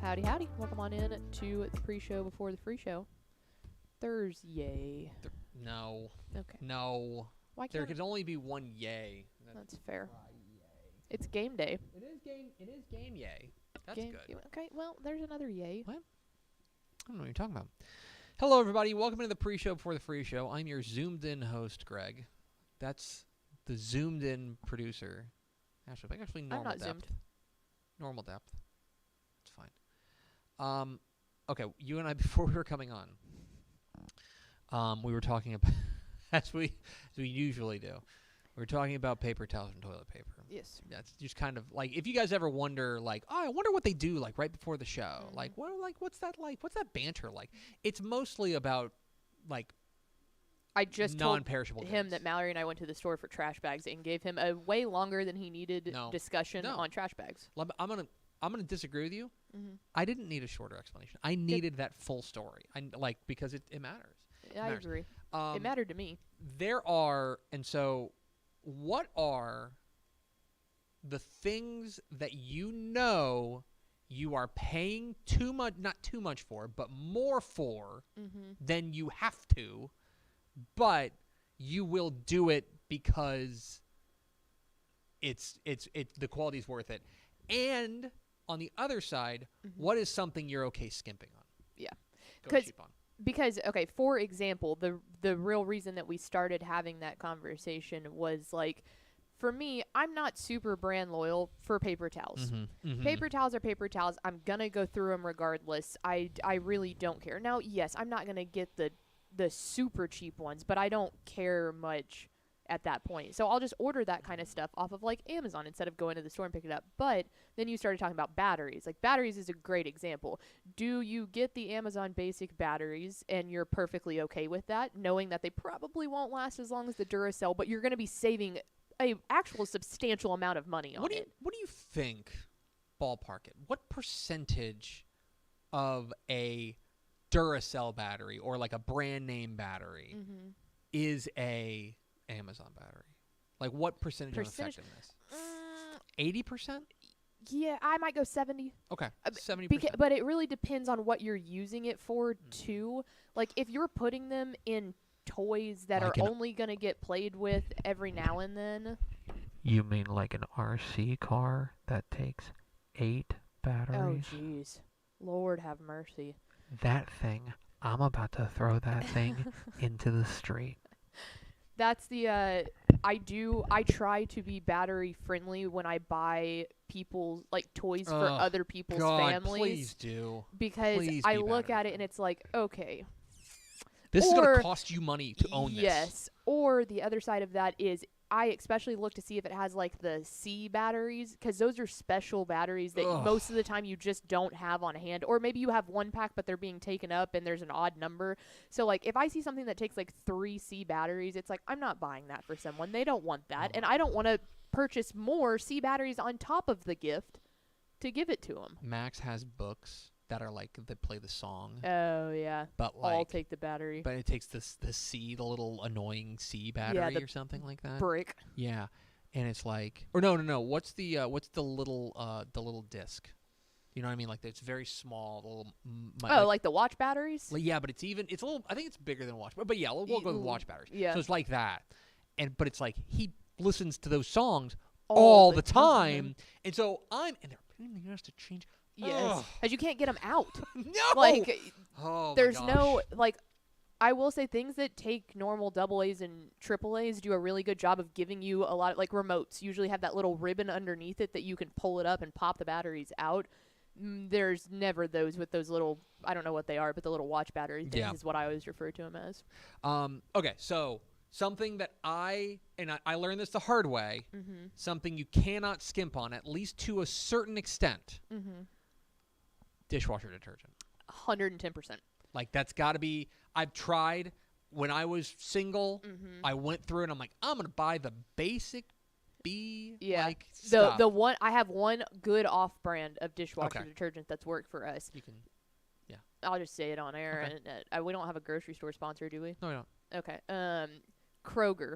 Howdy, howdy. Welcome on in to the pre-show before the free show. Thursday. No. Okay. No. Why There can't could only be one yay. That's fair. It's game day. It is game yay. That's Game- good. Okay, well, there's another yay. What? I don't know what you're talking about. Hello, everybody. Welcome to the pre-show before the free show. I'm your zoomed-in host, Greg. That's the zoomed-in producer. Actually, normal not depth. zoomed. Normal depth. It's fine. Okay, you and I, before we were coming on, we were talking about, as we usually do, we were talking about paper towels and toilet paper. Yes. That's just kind of like, if you guys ever wonder, like, oh, I wonder what they do, like, right before the show. Like, what's that like? What's that banter like? It's mostly about, like, I just told non-perishable him goods. that Mallory and I went to the store for trash bags and gave him a way longer than he needed discussion on trash bags. I'm gonna disagree with you. Mm-hmm. I didn't need a shorter explanation. I needed that full story. Because it matters. I agree. It mattered to me. What are the things that you are paying too much, not too much for, but more for than you have to, but you will do it because it's the quality's worth it. And on the other side, what is something you're okay skimping on? Yeah. Go cheap on. Because, okay, for example, the real reason that we started having that conversation was, like, for me, I'm not super brand loyal for paper towels. Paper towels are paper towels. I'm going to go through them regardless. I really don't care. Now, yes, I'm not going to get the super cheap ones, but I don't care much at that point. So I'll just order that kind of stuff off of like Amazon instead of going to the store and pick it up. But then you started talking about batteries. Like batteries is a great example. Do you get the Amazon basic batteries and you're perfectly okay with that, knowing that they probably won't last as long as the Duracell, but you're going to be saving a actual substantial amount of money on it? What do you think, ballpark it, what percentage of a Duracell battery or like a brand name battery is a Amazon battery? Like what percentage of effectiveness? 80%? Yeah, I might go 70. Okay, 70%. But it really depends on what you're using it for, too. Like, if you're putting them in toys that Like are only going to get played with every now and then. You mean like an RC car that takes 8 batteries? Oh, jeez. Lord have mercy. That thing, I'm about to throw that thing into the street. That's the, I try to be battery friendly when I buy people's, like, toys for other people's families. Please do. Because I look at it and it's like, okay. This is going to cost you money to own this. Yes. Or the other side of that is I especially look to see if it has like the C batteries, because those are special batteries that most of the time you just don't have on hand. Or maybe you have one pack, but they're being taken up and there's an odd number. So like if I see something that takes like 3 C batteries, it's like I'm not buying that for someone. They don't want that. And I don't want to purchase more C batteries on top of the gift to give it to them. Max has books that are like that play the song. Oh yeah. But like I'll take the battery. But it takes the C, the little annoying C battery or something like that. Brick. Yeah. And it's like, or no. What's the little disc? You know what I mean? Like it's very small. The little, like the watch batteries? Yeah, but it's a little. I think it's bigger than watch. But yeah, we'll go with watch batteries. Yeah. So it's like that, but it's like he listens to those songs all the time, and so and they're paying the US to change. Yes, because you can't get them out. No, like there's my no like. I will say things that take normal AA's and AAA's do a really good job of giving you a lot of, like remotes usually have that little ribbon underneath it that you can pull it up and pop the batteries out. There's never those with those little, I don't know what they are, but the little watch battery things is what I always refer to them as. Okay, so something that I learned this the hard way, something you cannot skimp on, at least to a certain extent, dishwasher detergent. 110%. Like, that's got to be, I've tried, when I was single, I went through and I'm like, I'm going to buy the basic like stuff. The one, I have one good off-brand of dishwasher detergent that's worked for us. You can, I'll just say it on air. And we don't have a grocery store sponsor, do we? No, we don't. Okay. Kroger.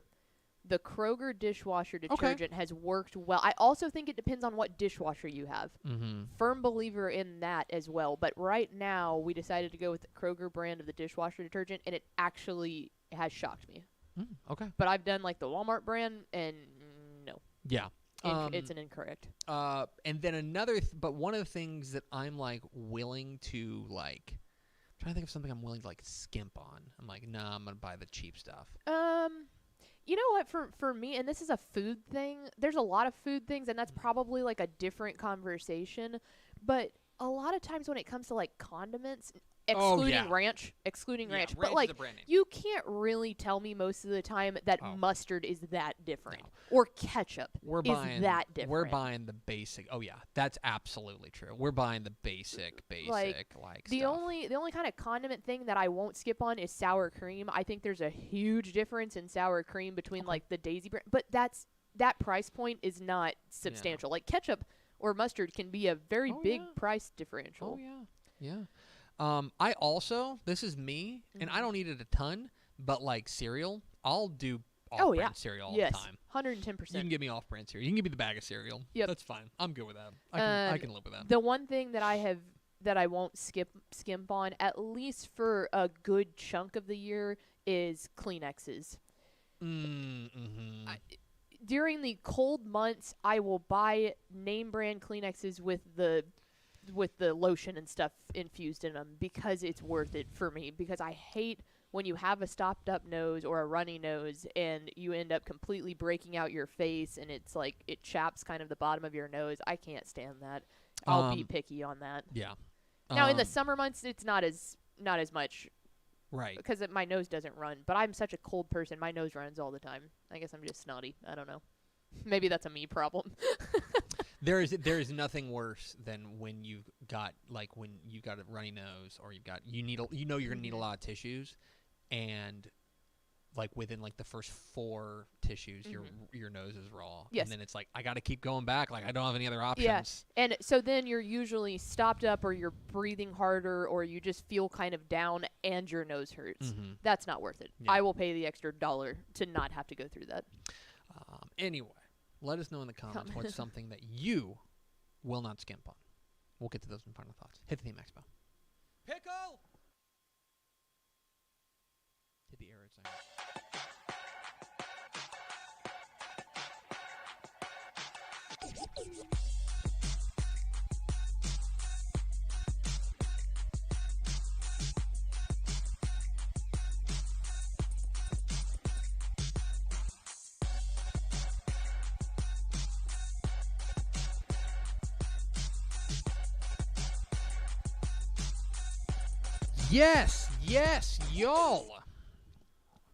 The Kroger dishwasher detergent has worked well. I also think it depends on what dishwasher you have. Firm believer in that as well. But right now, we decided to go with the Kroger brand of the dishwasher detergent, and it actually has shocked me. Okay. But I've done like the Walmart brand, and no. Yeah. It's an incorrect. And then but one of the things that I'm like willing to like, I'm trying to think of something I'm willing to like skimp on. I'm like, nah, I'm going to buy the cheap stuff. You know what, for me, and this is a food thing, there's a lot of food things, and that's probably like a different conversation, but a lot of times when it comes to like condiments, excluding ranch, but like you can't really tell me most of the time that mustard is that different or ketchup is that different. We're buying the basic. Oh yeah, that's absolutely true. We're buying the basic like the stuff. only kind of condiment thing that I won't skip on is sour cream. I think there's a huge difference in sour cream between like the Daisy brand, but that price point is not substantial. Like ketchup or mustard can be a very big price differential. Oh yeah. I also, this is me, and I don't eat it a ton, but like cereal, I'll do off-brand cereal all the time. 110%. You can give me off-brand cereal. You can give me the bag of cereal. Yep. That's fine. I'm good with that. I can live with that. The one thing that I won't skimp on, at least for a good chunk of the year, is Kleenexes. During the cold months, I will buy name brand Kleenexes with the lotion and stuff infused in them because it's worth it for me, because I hate when you have a stopped up nose or a runny nose and you end up completely breaking out your face and it's like it chaps kind of the bottom of your nose. I can't stand that. I'll be picky on that. Yeah. Now in the summer months it's not as much Right. Because my nose doesn't run. But I'm such a cold person. My nose runs all the time. I guess I'm just snotty. I don't know. Maybe that's a me problem. There is nothing worse than when you've got when you've got a runny nose or you're gonna need a lot of tissues, and within the first 4 tissues your nose is raw. Yes. And then it's I got to keep going back. I don't have any other options. Yes. And so then you're usually stopped up, or you're breathing harder, or you just feel kind of down and your nose hurts. Mm-hmm. That's not worth it. Yeah. I will pay the extra $1 to not have to go through that. Anyway, let us know in the comments what's something that you will not skimp on. We'll get to those in final thoughts. Hit the theme, Expo. Pickle! Hit the arrow sign. Yes, y'all.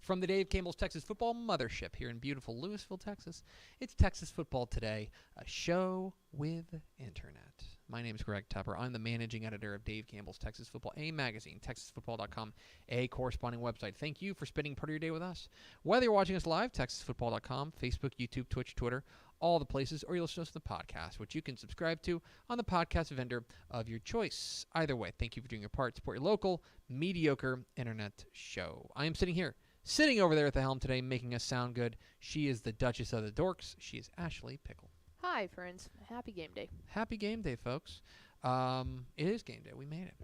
From the Dave Campbell's Texas Football Mothership here in beautiful Lewisville, Texas, it's Texas Football Today, a show with internet. My name is Greg Tepper. I'm the managing editor of Dave Campbell's Texas Football, a magazine, texasfootball.com, a corresponding website. Thank you for spending part of your day with us. Whether you're watching us live, texasfootball.com, Facebook, YouTube, Twitch, Twitter, all the places, or you'll listen to us on the podcast, which you can subscribe to on the podcast vendor of your choice. Either way, thank you for doing your part. Support your local, mediocre internet show. I am sitting over there at the helm today, making us sound good. She is the Duchess of the Dorks. She is Ashley Pickle. Hi, friends. Happy game day. Happy game day, folks. It is game day. We made it.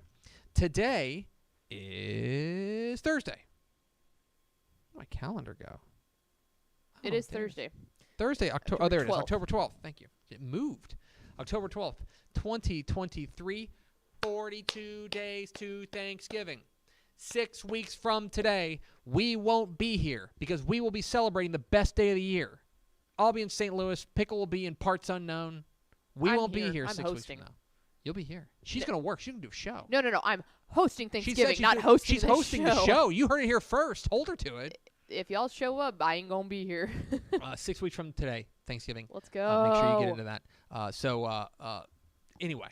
Today is Thursday. Where'd my calendar go? It is Thursday. Thursday, October there it is, 12th. October 12th. Thank you. It moved. October 12th, 2023, 42 days to Thanksgiving. 6 weeks from today, we won't be here because we will be celebrating the best day of the year. I'll be in St. Louis. Pickle will be in parts unknown. I'm won't be here I'm 6 weeks hosting. from now. You'll be here. She's going to work. She's going to do a show. No. I'm hosting Thanksgiving, She's not hosting She's the hosting show. the show. You heard it here first. Hold her to it. If y'all show up, I ain't going to be here. 6 weeks from today, Thanksgiving. Let's go. Make sure you get into that. Anyway.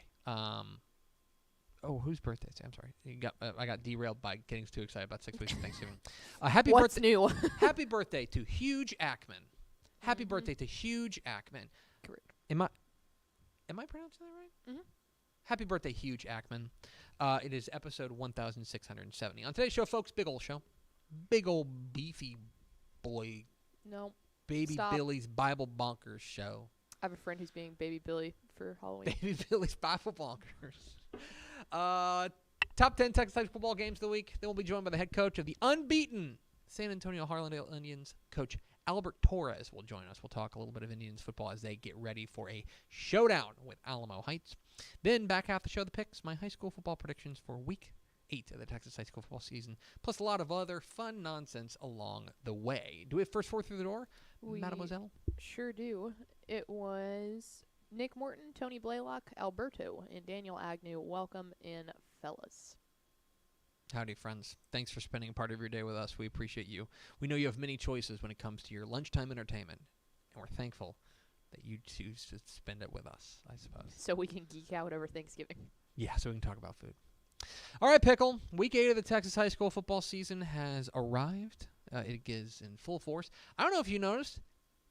Whose birthday is it? I'm sorry. I got derailed by getting too excited about 6 weeks of Thanksgiving. Happy What's birthday! new? Happy birthday to Huge Ackman. Happy birthday to Huge Ackman. Correct. Am I pronouncing that right? Mm-hmm. Happy birthday, Huge Ackman. It is episode 1670. On today's show, folks, big old show. Big old beefy boy. No. Baby Stop. Billy's Bible Bonkers show. I have a friend who's being Baby Billy for Halloween. Baby Billy's Bible Bonkers. Top 10 Texas high school football games of the week. Then we'll be joined by the head coach of the unbeaten San Antonio Harlandale Indians, Coach Albert Torres will join us. We'll talk a little bit of Indians football as they get ready for a showdown with Alamo Heights. Then back half the show, the picks, my high school football predictions for week 8 of the Texas high school football season, plus a lot of other fun nonsense along the way. Do we have first 4 through the door, Mademoiselle? Sure do. It was Nick Morton, Tony Blaylock, Alberto, and Daniel Agnew. Welcome in, fellas. Howdy, friends. Thanks for spending a part of your day with us. We appreciate you. We know you have many choices when it comes to your lunchtime entertainment, and we're thankful that you choose to spend it with us, I suppose. So we can geek out over Thanksgiving. Yeah, so we can talk about food. All right, Pickle. Week 8 of the Texas high school football season has arrived. It is in full force. I don't know if you noticed,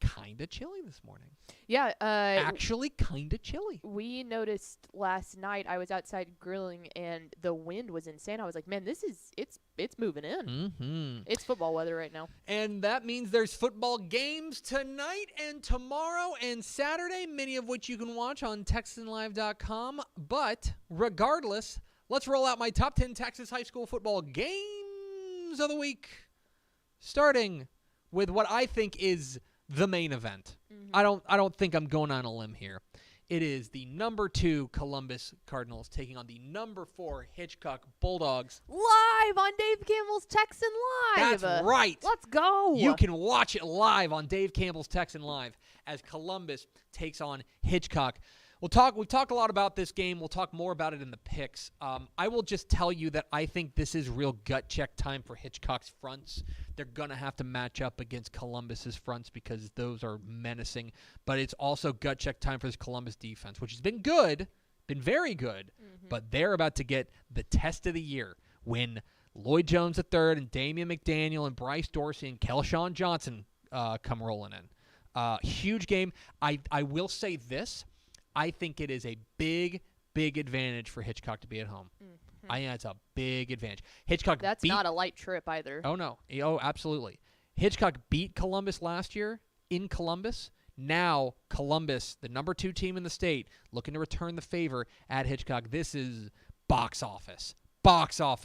kind of chilly this morning. Yeah. Actually, kind of chilly. We noticed last night. I was outside grilling, and the wind was insane. I was like, man, it's moving in. Mm-hmm. It's football weather right now. And that means there's football games tonight and tomorrow and Saturday, many of which you can watch on TexanLive.com. But regardless, let's roll out my top 10 Texas high school football games of the week, starting with what I think is the main event. Mm-hmm. I don't think I'm going on a limb here. It is the number 2 Columbus Cardinals taking on the number 4 Hitchcock Bulldogs. Live on Dave Campbell's Texan Live. That's right. Let's go. You can watch it live on Dave Campbell's Texan Live as Columbus takes on Hitchcock. We've talked a lot about this game. We'll talk more about it in the picks. I will just tell you that I think this is real gut check time for Hitchcock's fronts. They're going to have to match up against Columbus's fronts because those are menacing. But it's also gut check time for this Columbus defense, which has been good, been very good. Mm-hmm. But they're about to get the test of the year when Lloyd Jones III and Damian McDaniel and Bryce Dorsey and Kelshawn Johnson come rolling in. Huge game. I will say this. I think it is a big, big advantage for Hitchcock to be at home. Mm-hmm. I think it's a big advantage. That's not a light trip either. Oh, no. Oh, absolutely. Hitchcock beat Columbus last year in Columbus. Now, Columbus, the number 2 team in the state, looking to return the favor at Hitchcock. This is box office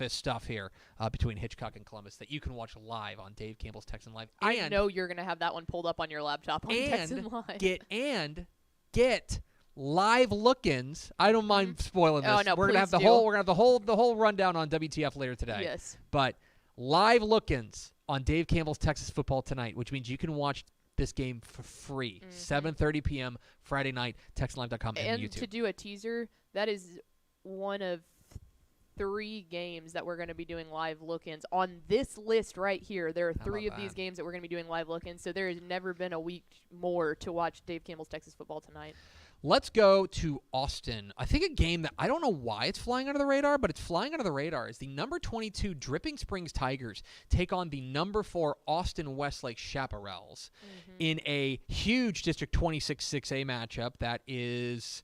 stuff here between Hitchcock and Columbus that you can watch live on Dave Campbell's Texan Live. I know you're going to have that one pulled up on your laptop on Texan Live. Get live look-ins. I don't mind spoiling this. Oh, no, we're gonna have the whole rundown on WTF later today. Yes. But live look-ins on Dave Campbell's Texas Football Tonight, which means you can watch this game for free. 7:30 p.m. Friday night, TexanLive.com and YouTube. And to do a teaser, that is one of 3 games that we're going to be doing live look-ins. On this list right here, there are 3 of these games that we're going to be doing live look-ins, so there has never been a week more to watch Dave Campbell's Texas Football Tonight. Let's go to Austin. I think a game that I don't know why it's flying under the radar, but it's flying under the radar is the number 22 Dripping Springs Tigers take on the number 4 Austin Westlake Chaparrals in a huge District 26 6A matchup that is,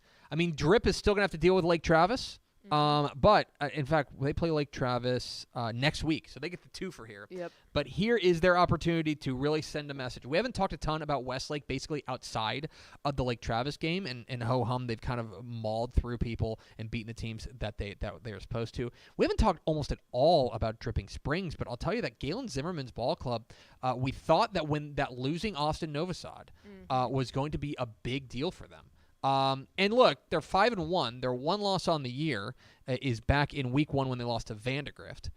Drip is still going to have to deal with Lake Travis. But in fact, they play Lake Travis next week, so they get the 2 for here. Yep. But here is their opportunity to really send a message. We haven't talked a ton about Westlake basically outside of the Lake Travis game, and ho-hum, they've kind of mauled through people and beaten the teams that they're supposed to. We haven't talked almost at all about Dripping Springs, but I'll tell you that Galen Zimmerman's ball club, we thought that when that losing Austin Novosad was going to be a big deal for them. And look, they're 5-1. Their one loss on the year is back in week 1 when they lost to Vandegrift.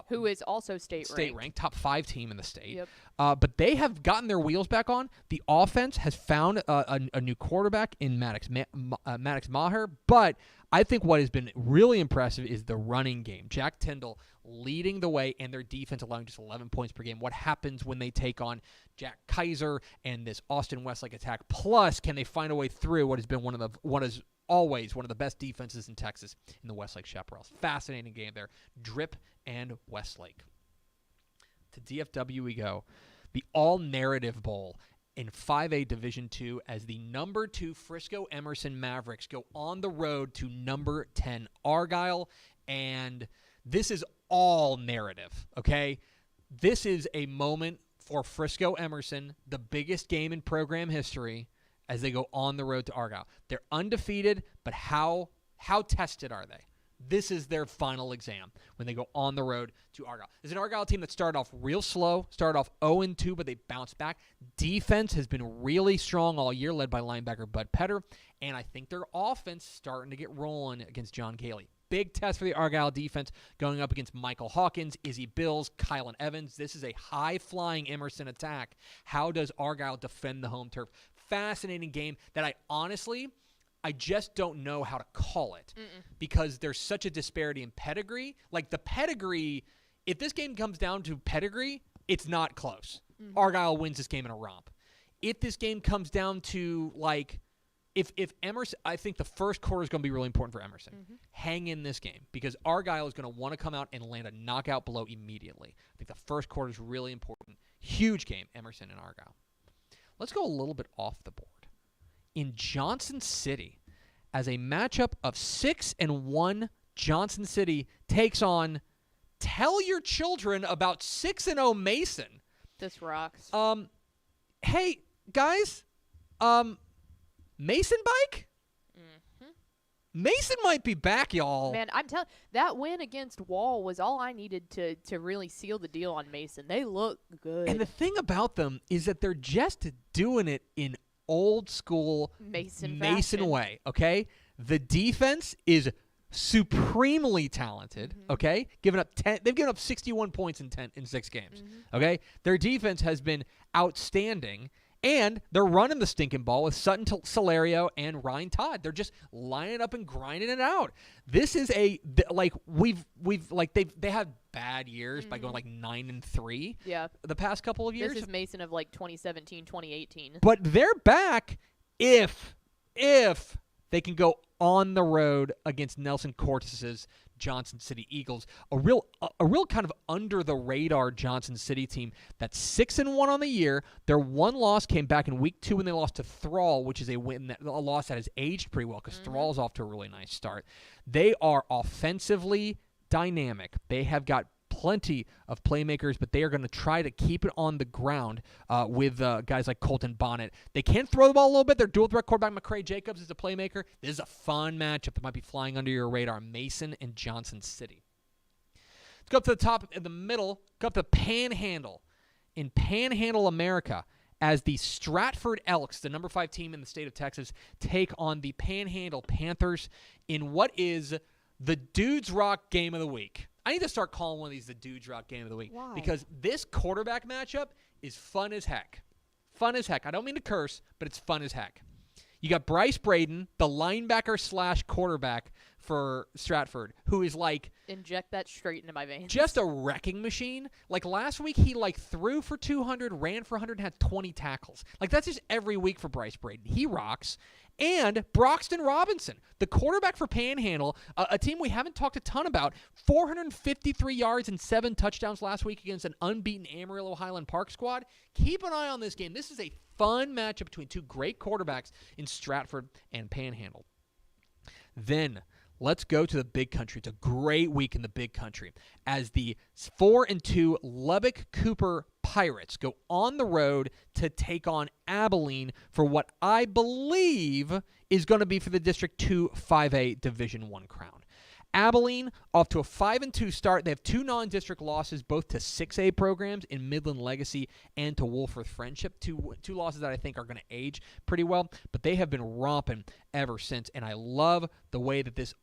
Who is also state ranked, top 5 team in the state. Yep. But they have gotten their wheels back on. The offense has found a new quarterback in Maddox Maher. But I think what has been really impressive is the running game. Jack Tyndall leading the way, and their defense allowing just 11 points per game. What happens when they take on Jack Kaiser and this Austin Westlake attack? Plus, can they find a way through what has been always one of the best defenses in Texas in the Westlake Chaparrals? Fascinating game there. Drip and Westlake. To DFW we go. The All-Narrative Bowl in 5A Division II as the number 2 Frisco Emerson Mavericks go on the road to number 10 Argyle. And this is all narrative, okay? This is a moment for Frisco Emerson, the biggest game in program history, as they go on the road to Argyle. They're undefeated, but how tested are they? This is their final exam when they go on the road to Argyle. There's an Argyle team that started off real slow, started off 0-2, but they bounced back. Defense has been really strong all year, led by linebacker Bud Petter, and I think their offense starting to get rolling against John Cayley. Big test for the Argyle defense going up against Michael Hawkins, Izzy Bills, Kylan Evans. This is a high-flying Emerson attack. How does Argyle defend the home turf? Fascinating game that I just don't know how to call it because there's such a disparity in pedigree. Like the pedigree, if this game comes down to pedigree, it's not close. Argyle wins this game in a romp. If this game comes down to if Emerson, I think the first quarter is going to be really important for Emerson. Hang in this game because Argyle is going to want to come out and land a knockout blow immediately. I think the first quarter is really important. Huge game, Emerson and Argyle. Let's go a little bit off the board. In Johnson City, as a matchup of 6-1, Johnson City takes on, tell your children about 6-0 Mason. This rocks. Hey, guys, Mason bike? Mason might be back, y'all. Man, I'm telling that win against Wall was all I needed to really seal the deal on Mason. They look good. And the thing about them is that they're just doing it in old school Mason way, okay? The defense is supremely talented, okay? They've given up 61 points in 6 games, okay? Their defense has been outstanding. And they're running the stinking ball with Sutton Solario and Ryan Todd. They're just lining up and grinding it out. This is they had bad years by going like 9-3. Yeah. The past couple of years. This is Mason of like 2017, 2018. But they're back if they can go on the road against Nelson Cortez's Johnson City Eagles, a real kind of under the radar Johnson City team that's 6-1 on the year. Their one loss came back in week 2 when they lost to Thrall, which is a loss that has aged pretty well because Thrall's off to a really nice start. They are offensively dynamic. They have got plenty of playmakers, but they are going to try to keep it on the ground with guys like Colton Bonnet. They can throw the ball a little bit. Their dual threat quarterback, McCray Jacobs, is a playmaker. This is a fun matchup that might be flying under your radar. Mason and Johnson City. Let's go up to the top in the middle. Go up to Panhandle. In Panhandle, America, as the Stratford Elks, the number 5 team in the state of Texas, take on the Panhandle Panthers in what is the Dudes Rock Game of the Week. I need to start calling one of these the Dudes Rock Game of the Week. Why? Because this quarterback matchup is fun as heck. Fun as heck. I don't mean to curse, but it's fun as heck. You got Bryce Braden, the linebacker / quarterback for Stratford, who is like... Inject that straight into my veins. Just a wrecking machine. Like last week, he like threw for 200, ran for 100, and had 20 tackles. Like that's just every week for Bryce Braden. He rocks. And Broxton Robinson, the quarterback for Panhandle, a team we haven't talked a ton about, 453 yards and 7 touchdowns last week against an unbeaten Amarillo Highland Park squad. Keep an eye on this game. This is a fun matchup between 2 great quarterbacks in Stratford and Panhandle. Then let's go to the Big Country. It's a great week in the Big Country as the 4-2 Lubbock Cooper Pirates go on the road to take on Abilene for what I believe is going to be for the District 2 5A Division I crown. Abilene, off to a 5-2 start. They have 2 non-district losses, both to 6A programs in Midland Legacy and to Wolfforth Friendship. Two losses that I think are going to age pretty well, but they have been romping ever since. And I love the way that this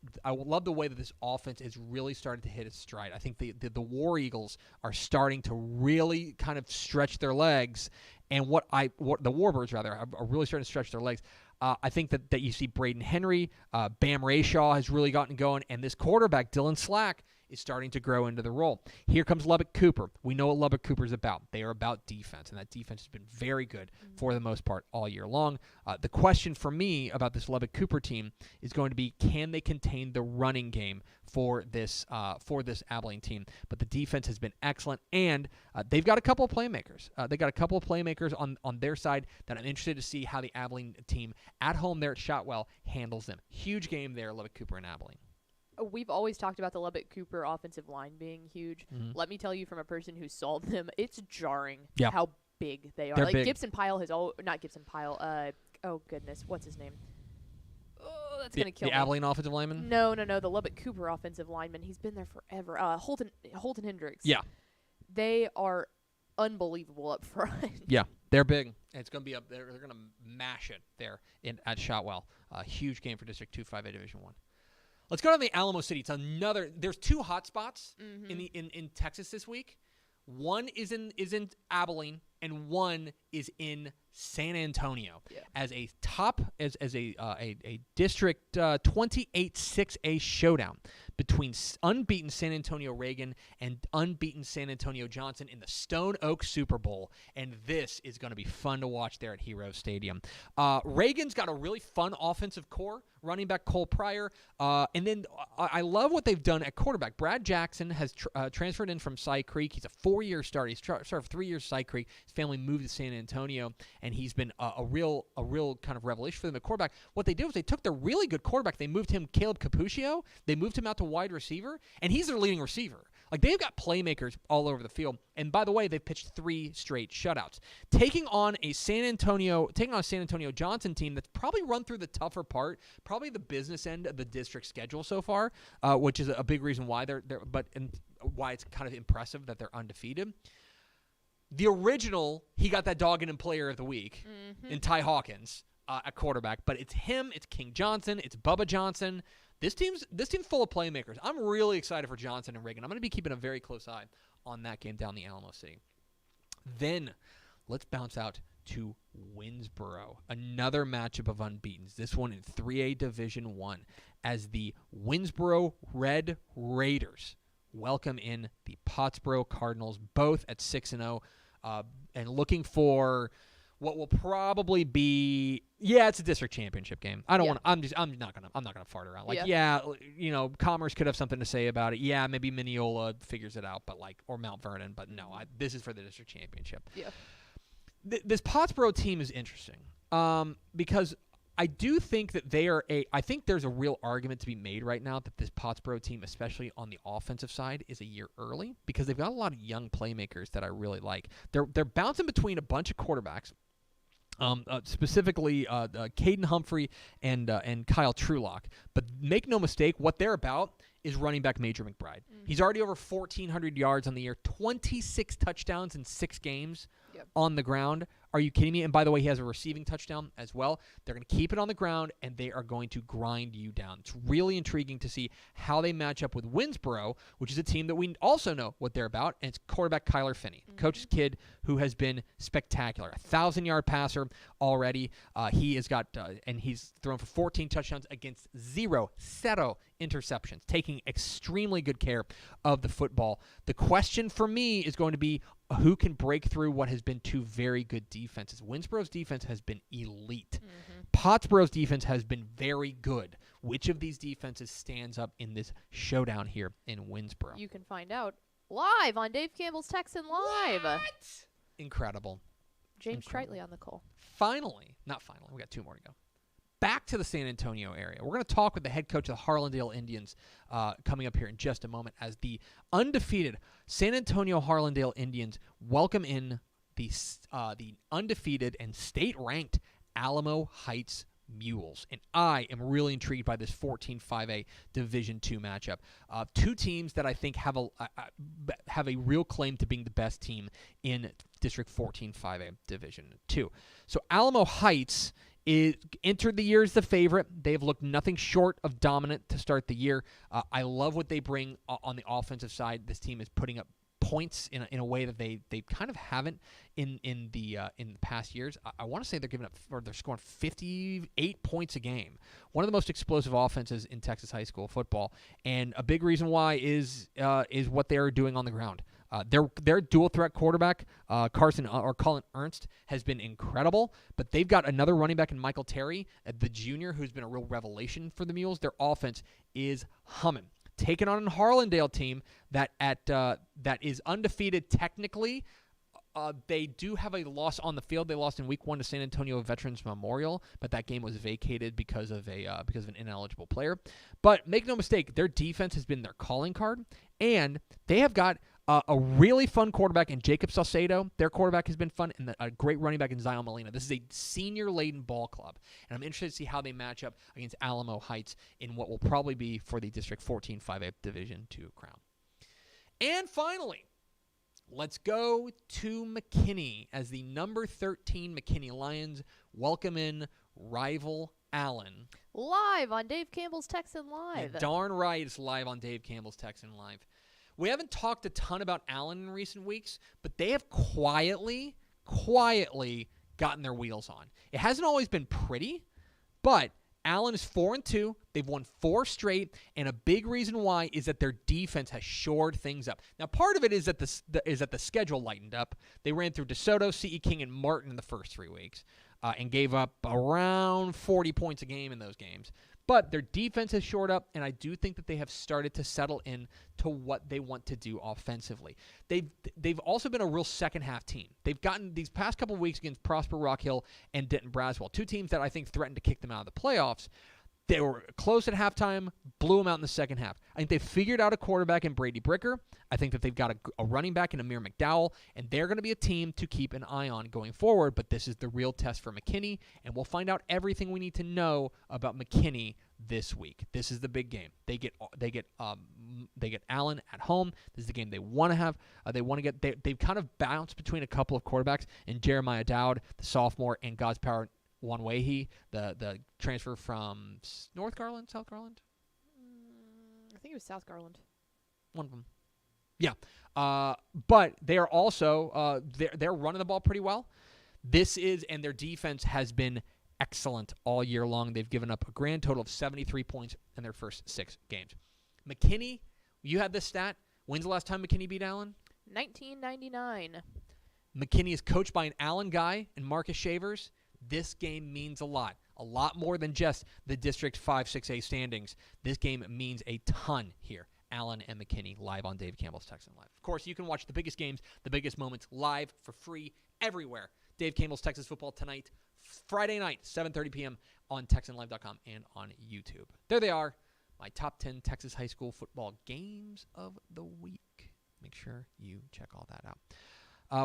offense is really starting to hit its stride. I think the War Eagles are starting to really kind of stretch their legs, and what the Warbirds rather are really starting to stretch their legs. I think that you see Braden Henry, Bam Rayshaw has really gotten going, and this quarterback, Dylan Slack, is starting to grow into the role. Here comes Lubbock Cooper. We know what Lubbock Cooper is about. They are about defense, and that defense has been very good for the most part all year long. The question for me about this Lubbock Cooper team is going to be, can they contain the running game for this Abilene team? But the defense has been excellent, and they've got a couple of playmakers. They got a couple of playmakers on their side that I'm interested to see how the Abilene team at home there at Shotwell handles them. Huge game there, Lubbock Cooper and Abilene. We've always talked about the Lubbock Cooper offensive line being huge. Let me tell you from a person who saw them, it's jarring how big they are. They're like big. Gibson Pyle not Gibson Pyle. Oh goodness, what's his name? Oh, that's gonna kill the me. Abilene offensive lineman? No, the Lubbock Cooper offensive lineman. He's been there forever. Holton Hendricks. Yeah. They are unbelievable up front. Yeah, they're big. It's going to be up there. They're going to mash it there at Shotwell. A huge game for District 2 5A Division 1. Let's go down to the Alamo City. It's another. There's 2 hot spots in Texas this week. One is in Abilene, and one is in San Antonio as a District 28 6A showdown between unbeaten San Antonio Reagan and unbeaten San Antonio Johnson in the Stone Oak Super Bowl, and this is going to be fun to watch there at Hero Stadium. Reagan's got a really fun offensive core, running back Cole Pryor, and then I love what they've done at quarterback. Brad Jackson has transferred in from Cy Creek. He's a 4-year starter. He's started for 3 years at Cy Creek. His family moved to San Antonio, and he's been a real kind of revelation for them at quarterback. What they did was they took their really good quarterback. They moved him, Caleb Capuccio. They moved him out to wide receiver, and he's their leading receiver. Like, they've got playmakers all over the field. And by the way, they've pitched 3 straight shutouts. Taking on a San Antonio Johnson team that's probably run through the tougher part, probably the business end of the district schedule so far, which is a big reason why why it's kind of impressive that they're undefeated. The original, he got that Dog-in Player of the Week in Ty Hawkins at quarterback, but it's him, it's King Johnson, it's Bubba Johnson. This team's full of playmakers. I'm really excited for Johnson and Reagan. I'm going to be keeping a very close eye on that game down the Alamo City. Then let's bounce out to Winsboro. Another matchup of unbeatens. This one in 3A Division 1 as the Winsboro Red Raiders welcome in the Pottsboro Cardinals, both at 6-0, and looking for what will probably be, it's a district championship game. I don't want. I'm not gonna fart around. Commerce could have something to say about it. Yeah, maybe Mineola figures it out, but or Mount Vernon. But no, this is for the district championship. Yeah. This Pottsboro team is interesting because I do think that I think there's a real argument to be made right now that this Pottsboro team, especially on the offensive side, is a year early because they've got a lot of young playmakers that I really like. They're bouncing between a bunch of quarterbacks. Specifically Caden Humphrey and Kyle Trulock. But make no mistake, what they're about is running back Major McBride. He's already over 1,400 yards on the year, 26 touchdowns in 6 games on the ground. Are you kidding me? And by the way, he has a receiving touchdown as well. They're going to keep it on the ground, and they are going to grind you down. It's really intriguing to see how they match up with Winsboro, which is a team that we also know what they're about, and it's quarterback Kyler Finney, coach's kid who has been spectacular. 1,000-yard passer already. He has got, and he's thrown for 14 touchdowns against zero interceptions, taking extremely good care of the football. The question for me is going to be who can break through what has been 2 very good defenses. Winsboro's defense has been elite. Pottsboro's defense has been very good. Which of these defenses stands up in this showdown here in Winsboro? You can find out live on Dave Campbell's Texan Live. What? Incredible. James Tritley on the call. Not finally, we got 2 more to go. Back to the San Antonio area. We're going to talk with the head coach of the Harlandale Indians coming up here in just a moment as the undefeated San Antonio Harlandale Indians welcome in the undefeated and state-ranked Alamo Heights Mules. And I am really intrigued by this 14-5A Division II matchup. 2 teams that I think have a real claim to being the best team in District 14-5A Division II. So Alamo Heights entered the year as the favorite. They've looked nothing short of dominant to start the year. I love what they bring on the offensive side. This team is putting up points in a way that they kind of haven't in the past years. I want to say they're scoring 58 points a game. One of the most explosive offenses in Texas high school football, and a big reason why is what they are doing on the ground. Their dual threat quarterback, Colin Ernst, has been incredible, but they've got another running back in Michael Terry, the junior, who's been a real revelation for the Mules. Their offense is humming. Taking on a Harlandale team that is undefeated technically. They do have a loss on the field. They lost in Week 1 to San Antonio Veterans Memorial, but that game was vacated because of an ineligible player. But make no mistake, their defense has been their calling card, and they have got a really fun quarterback in Jacob Salcedo. Their quarterback has been fun, and a great running back in Zion Molina. This is a senior-laden ball club, and I'm interested to see how they match up against Alamo Heights in what will probably be for the District 14-5A Division II crown. And finally, let's go to McKinney as the number 13 McKinney Lions welcome in rival Allen. Live on Dave Campbell's Texan Live. Yeah, darn right, it's live on Dave Campbell's Texan Live. We haven't talked a ton about Allen in recent weeks, but they have quietly gotten their wheels on. It hasn't always been pretty, but Allen is 4-2. They've won 4 straight, and a big reason why is that their defense has shored things up. Now, part of it is that the schedule lightened up. They ran through DeSoto, C.E. King, and Martin in the first 3 weeks, and gave up around 40 points a game in those games. But their defense has shored up, and I do think that they have started to settle in to what they want to do offensively. They've also been a real second-half team. They've gotten these past couple of weeks against Prosper Rock Hill and Denton Braswell, 2 teams that I think threatened to kick them out of the playoffs. They were close at halftime, blew them out in the second half. I think they've figured out a quarterback in Brady Bricker. I think that they've got a running back in Amir McDowell, and they're going to be a team to keep an eye on going forward, but this is the real test for McKinney, and we'll find out everything we need to know about McKinney this week. This is the big game. They get Allen at home. This is the game they want to have. They've kind of bounced between a couple of quarterbacks in Jeremiah Dowd, the sophomore, and God's Power Wanwahi, the transfer from North Garland, South Garland? I think it was South Garland. One of them. Yeah. But they are also they're running the ball pretty well. And their defense has been excellent all year long. They've given up a grand total of 73 points in their first 6 games. McKinney, you had this stat. When's the last time McKinney beat Allen? 1999. McKinney is coached by an Allen guy and Marcus Shavers. This game means a lot more than just the District 5, 6A standings. This game means a ton here. Allen and McKinney live on Dave Campbell's Texan Live. Of course, you can watch the biggest games, the biggest moments live for free everywhere. Dave Campbell's Texas Football tonight, Friday night, 7:30 p.m. on TexanLive.com and on YouTube. There they are, my top 10 Texas high school football games of the week. Make sure you check all that out.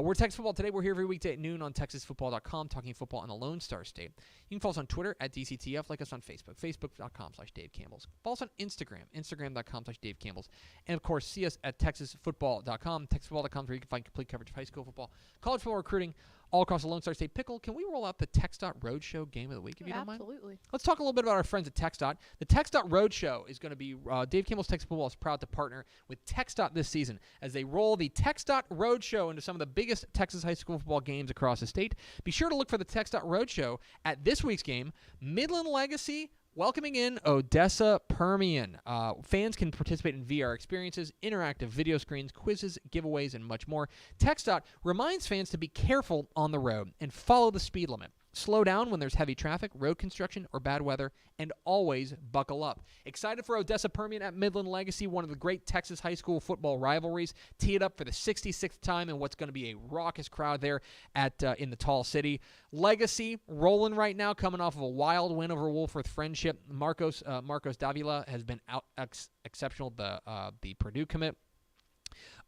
We're Texas Football Today. We're here every weekday at noon on TexasFootball.com, talking football in the Lone Star State. You can follow us on Twitter at DCTF, like us on Facebook, Facebook.com/Dave Campbell's. Follow us on Instagram, Instagram.com/Dave Campbell's. And, of course, see us at TexasFootball.com, TexasFootball.com, where you can find complete coverage of high school football, college football recruiting, all across the Lone Star State. Pickle, can we roll out the TexDot Roadshow Game of the Week, if you don't mind? Absolutely. Let's talk a little bit about our friends at TexDot. The TexDot Roadshow is going to be Dave Campbell's Texas Football is proud to partner with TexDot this season as they roll the TexDot Roadshow into some of the biggest Texas high school football games across the state. Be sure to look for the TexDot Roadshow at this week's game, Midland Legacy welcoming in Odessa Permian. Fans can participate in VR experiences, interactive video screens, quizzes, giveaways, and much more. TexDot reminds fans to be careful on the road and follow the speed limit. Slow down when there's heavy traffic, road construction, or bad weather, and always buckle up. Excited for Odessa Permian at Midland Legacy, one of the great Texas high school football rivalries. Tee it up for the 66th time in what's going to be a raucous crowd there at in the Tall City. Legacy rolling right now, coming off of a wild win over Wolfworth Friendship. Marcos Davila has been exceptional, the Purdue commit.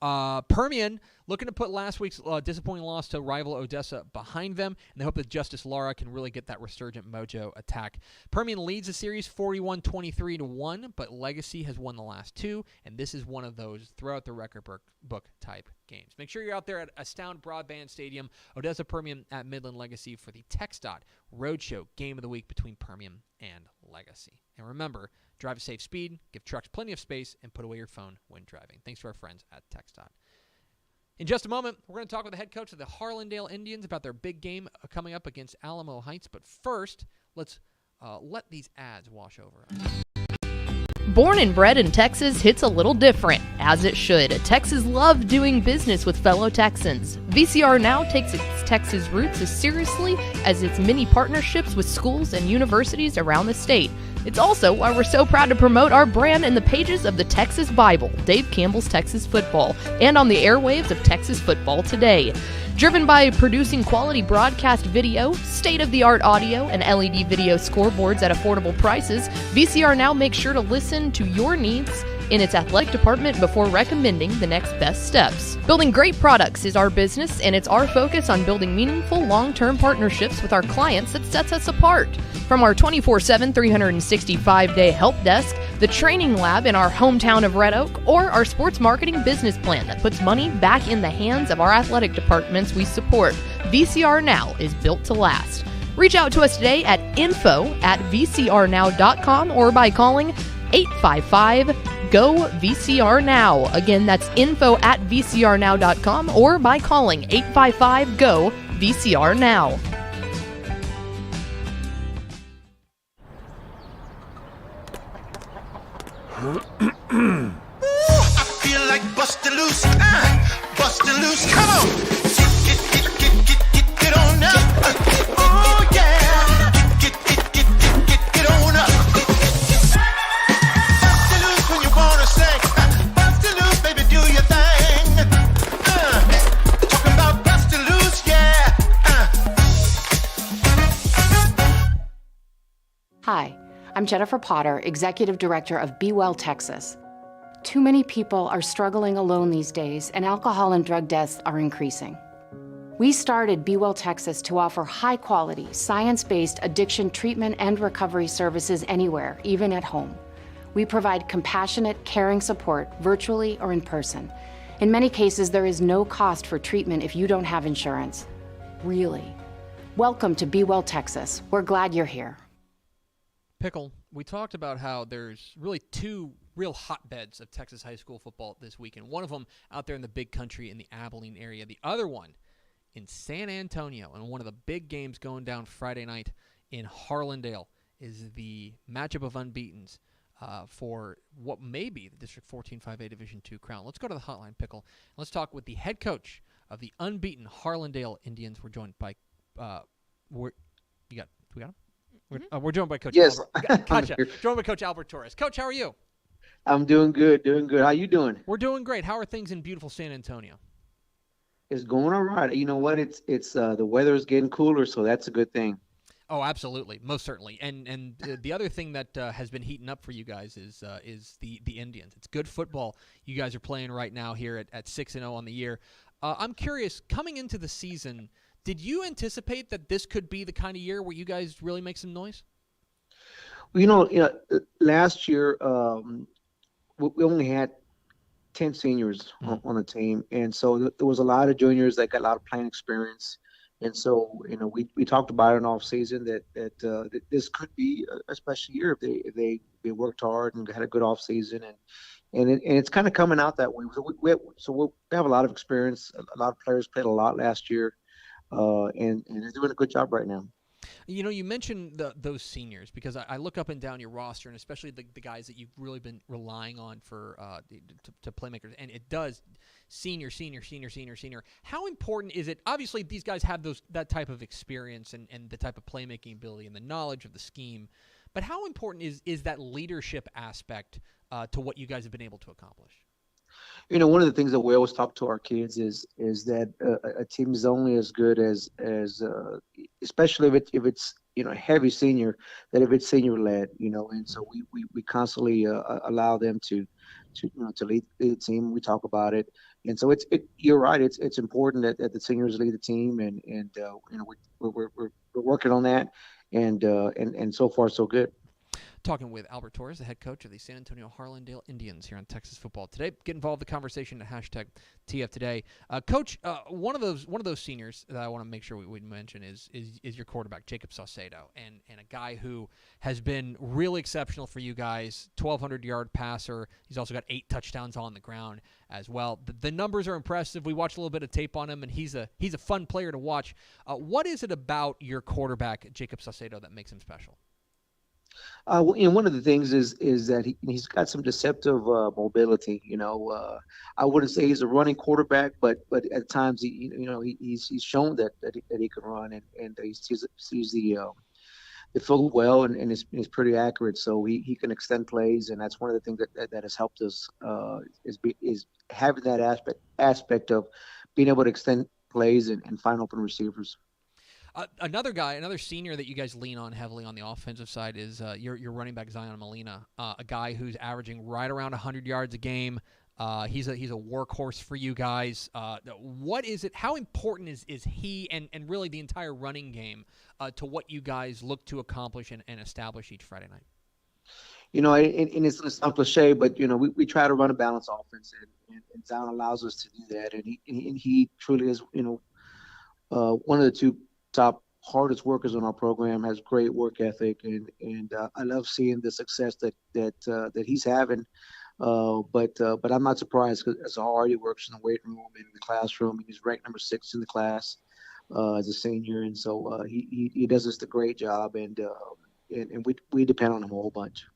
Permian looking to put last week's disappointing loss to rival Odessa behind them, and they hope that Justice Lara can really get that resurgent mojo attack. Permian leads the series 41-23-1, but Legacy has won the last 2, and this is one of those throughout the record book type games. Make sure you're out there at Astound Broadband Stadium, Odessa Permian at Midland Legacy for the TexDot Roadshow Game of the Week between Permian and Legacy. And remember, drive at safe speed, give trucks plenty of space, and put away your phone when driving. Thanks to our friends at TexDot. In just a moment, we're going to talk with the head coach of the Harlandale Indians about their big game coming up against Alamo Heights. But first, let's let these ads wash over us. Born and bred in Texas hits a little different, as it should. Texas loves doing business with fellow Texans. VCR now takes its Texas roots as seriously as its many partnerships with schools and universities around the state. It's also why we're so proud to promote our brand in the pages of the Texas Bible, Dave Campbell's Texas Football, and on the airwaves of Texas Football Today. Driven by producing quality broadcast video, state-of-the-art audio, and LED video scoreboards at affordable prices, VCR now makes sure to listen to your needs in its athletic department before recommending the next best steps. Building great products is our business, and it's our focus on building meaningful, long-term partnerships with our clients that sets us apart. From our 24/7, 365-day help desk, the training lab in our hometown of Red Oak, or our sports marketing business plan that puts money back in the hands of our athletic departments we support, VCR Now is built to last. Reach out to us today at info@vcrnow.com or by calling 855-GO-VCR-NOW. Again, that's info@vcrnow.com or by calling 855-GO-VCR-NOW. I feel like bustin' loose, bustin' loose. Come on, get on up. Oh yeah, get on up. Bustin' loose when you wanna sing. Bustin' loose, baby, do your thing. Talking about bustin' loose, yeah. Hi, I'm Jennifer Potter, Executive Director of Be Well Texas. Too many people are struggling alone these days, and alcohol and drug deaths are increasing. We started Be Well Texas to offer high-quality, science-based addiction treatment and recovery services anywhere, even at home. We provide compassionate, caring support, virtually or in person. In many cases, there is no cost for treatment if you don't have insurance. Really. Welcome to Be Well Texas. We're glad you're here. Pickle, we talked about how there's really 2 real hotbeds of Texas high school football this weekend. One of them out there in the big country in the Abilene area. The other one in San Antonio, and one of the big games going down Friday night in Harlandale is the matchup of unbeatens for what may be the District 14 5A Division II crown. Let's go to the hotline, Pickle. Let's talk with the head coach of the unbeaten Harlandale Indians. We're joined by we got him? We're joined by Coach Yes. Albert. Gotcha. Joined by Coach Albert Torres. Coach, how are you? I'm doing good, How you doing? We're doing great. How are things in beautiful San Antonio? It's going all right. You know what? It's the weather is getting cooler, so that's a good thing. Oh, absolutely, most certainly. And the other thing that has been heating up for you guys is the Indians. It's good football you guys are playing right now here at 6-0 on the year. I'm curious, coming into the season, did you anticipate that this could be the kind of year where you guys really make some noise? Well, last year we only had 10 seniors on the team, and so there was a lot of juniors that got a lot of playing experience. And so, we talked about it in off season that this could be a special year if they worked hard and had a good off season, and it's kind of coming out that way. So we have a lot of experience. A lot of players played a lot last year, and they're doing a good job right now. You mentioned those seniors because I look up and down your roster, and especially the guys that you've really been relying on for to playmakers, and it does senior. How important is it? Obviously, these guys have that type of experience and the type of playmaking ability and the knowledge of the scheme, but how important is that leadership aspect to what you guys have been able to accomplish? One of the things that we always talk to our kids is that a team is only as good as especially if it's heavy senior, that if it's senior led, and so we constantly allow them to lead the team. We talk about it, and so you're right. It's important that the seniors lead the team, and we're working on that, and so far so good. Talking with Albert Torres, the head coach of the San Antonio Harlandale Indians here on Texas Football Today. Get involved in the conversation at hashtag TF Today. Coach, one of those seniors that I want to make sure we mention is your quarterback, Jacob Saucedo, and a guy who has been really exceptional for you guys. 1,200-yard passer. He's also got 8 touchdowns on the ground as well. The numbers are impressive. We watched a little bit of tape on him, and he's a fun player to watch. What is it about your quarterback, Jacob Saucedo, that makes him special? One of the things is that he's got some deceptive mobility. I wouldn't say he's a running quarterback, but at times he's shown that he can run, and he sees the field well, and is pretty accurate. So he can extend plays, and that's one of the things that has helped us is having that aspect of being able to extend plays and find open receivers. Another senior that you guys lean on heavily on the offensive side is your running back Zion Molina, a guy who's averaging right around 100 yards a game. He's a workhorse for you guys. What is it? How important is he and really the entire running game to what you guys look to accomplish and establish each Friday night? And it's a cliche, but we try to run a balanced offense, and Zion allows us to do that, and he truly is one of the two top hardest workers on our program, has great work ethic, and I love seeing the success that he's having. But I'm not surprised because as hard he works in the weight room and in the classroom, and he's ranked number 6 in the class as a senior, and so he does just a great job, and we depend on him a whole bunch.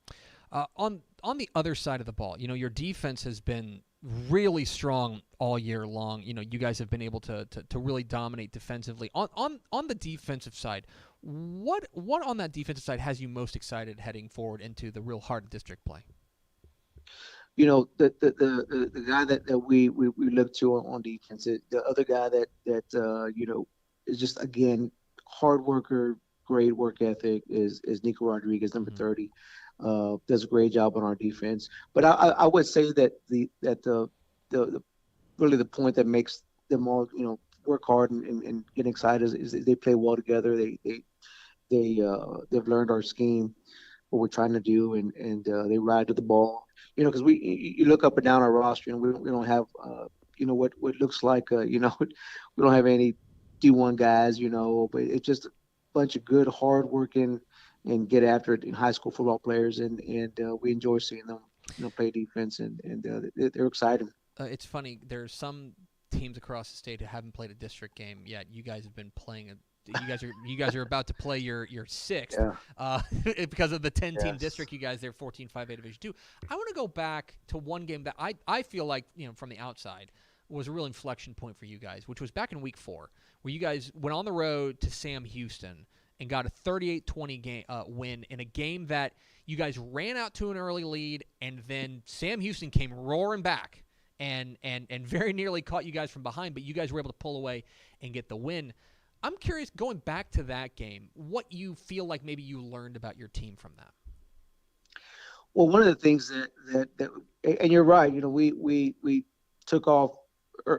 On the other side of the ball, your defense has been really strong all year long. You guys have been able to really dominate defensively. On the defensive side, what on that defensive side has you most excited heading forward into the real heart of district play? The guy that we look to on defense, the other guy that is just, again, hard worker, great work ethic is Nico Rodriguez, number 30. Does a great job on our defense. But I would say that the really the point that makes them all work hard and get excited is they play well together. They've learned our scheme, what we're trying to do, and they ride to the ball. Because you look up and down our roster, and we don't have what looks like we don't have any D1 guys, but it's just a bunch of good, hard-working and get after it in high school football players, and we enjoy seeing them play defense, and they're excited. It's funny. There's some teams across the state who haven't played a district game yet. You guys have been playing you guys are about to play your sixth because of the 10-team district. You guys, they're 14-5A Division 2. I want to go back to one game that I feel like, from the outside was a real inflection point for you guys, which was back in week 4, where you guys went on the road to Sam Houston and got a 38-20 win in a game that you guys ran out to an early lead, and then Sam Houston came roaring back and very nearly caught you guys from behind, but you guys were able to pull away and get the win. I'm curious, going back to that game, what you feel like maybe you learned about your team from that. Well, one of the things that and you're right, we took off.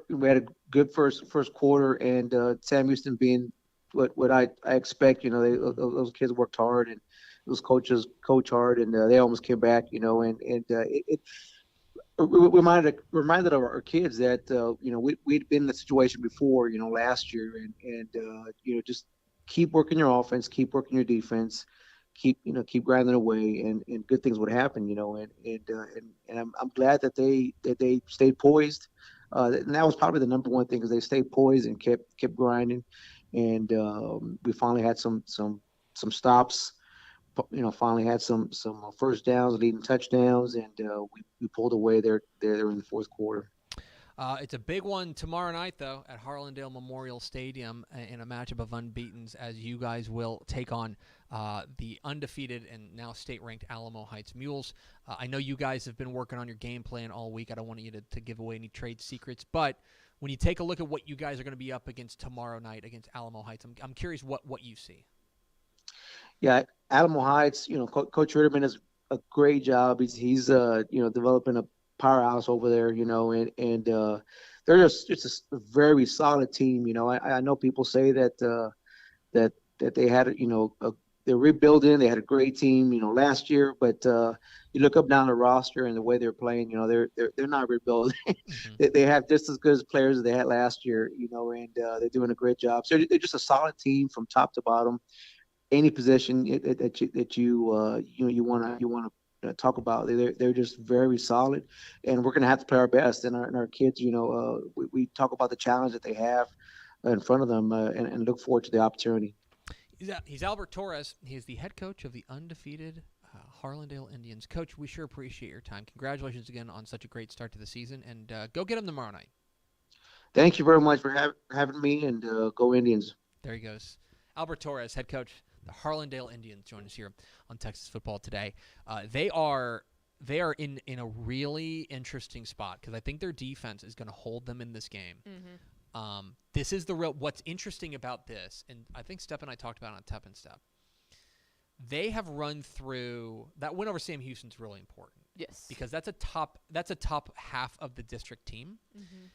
We had a good first quarter, and Sam Houston being what I expect, those kids worked hard, and those coaches coach hard, and they almost came back, it reminded of our kids that we'd been in the situation before, last year, and just keep working your offense, keep working your defense, keep grinding away, and good things would happen, and I'm glad that they stayed poised. And that was probably the number one thing, because they stayed poised and kept grinding, and we finally had some stops. Finally had some first downs, leading touchdowns, and we pulled away there in the fourth quarter. It's a big one tomorrow night, though, at Harlandale Memorial Stadium in a matchup of unbeatens, as you guys will take on the undefeated and now state-ranked Alamo Heights Mules. I know you guys have been working on your game plan all week. I don't want you to give away any trade secrets, but when you take a look at what you guys are going to be up against tomorrow night against Alamo Heights, I'm curious what you see. Yeah, Alamo Heights, Coach Ritterman does a great job. He's developing a powerhouse over there, and they're just a very solid team. I know people say that they had, they're rebuilding. They had a great team, last year, but you look up down the roster and the way they're playing, they're not rebuilding. Mm-hmm. They have just as good as players as they had last year, and they're doing a great job. So they're just a solid team from top to bottom. Any position that you want to talk about, they're just very solid, and we're going to have to play our best. And our kids, we talk about the challenge that they have in front of them, and look forward to the opportunity. He's Albert Torres. He is the head coach of the undefeated Harlandale Indians. Coach, we sure appreciate your time. Congratulations again on such a great start to the season, and go get them tomorrow night. Thank you very much for having me, and go Indians. There he goes. Albert Torres, head coach, the Harlandale Indians, join us here on Texas Football Today. They are in a really interesting spot, because I think their defense is going to hold them in this game. Mm-hmm. This is what's interesting about this, and I think Step and I talked about it on Tep and Step. They have run through that win over Sam Houston's really important. Yes, because that's a top half of the district team. Mm-hmm.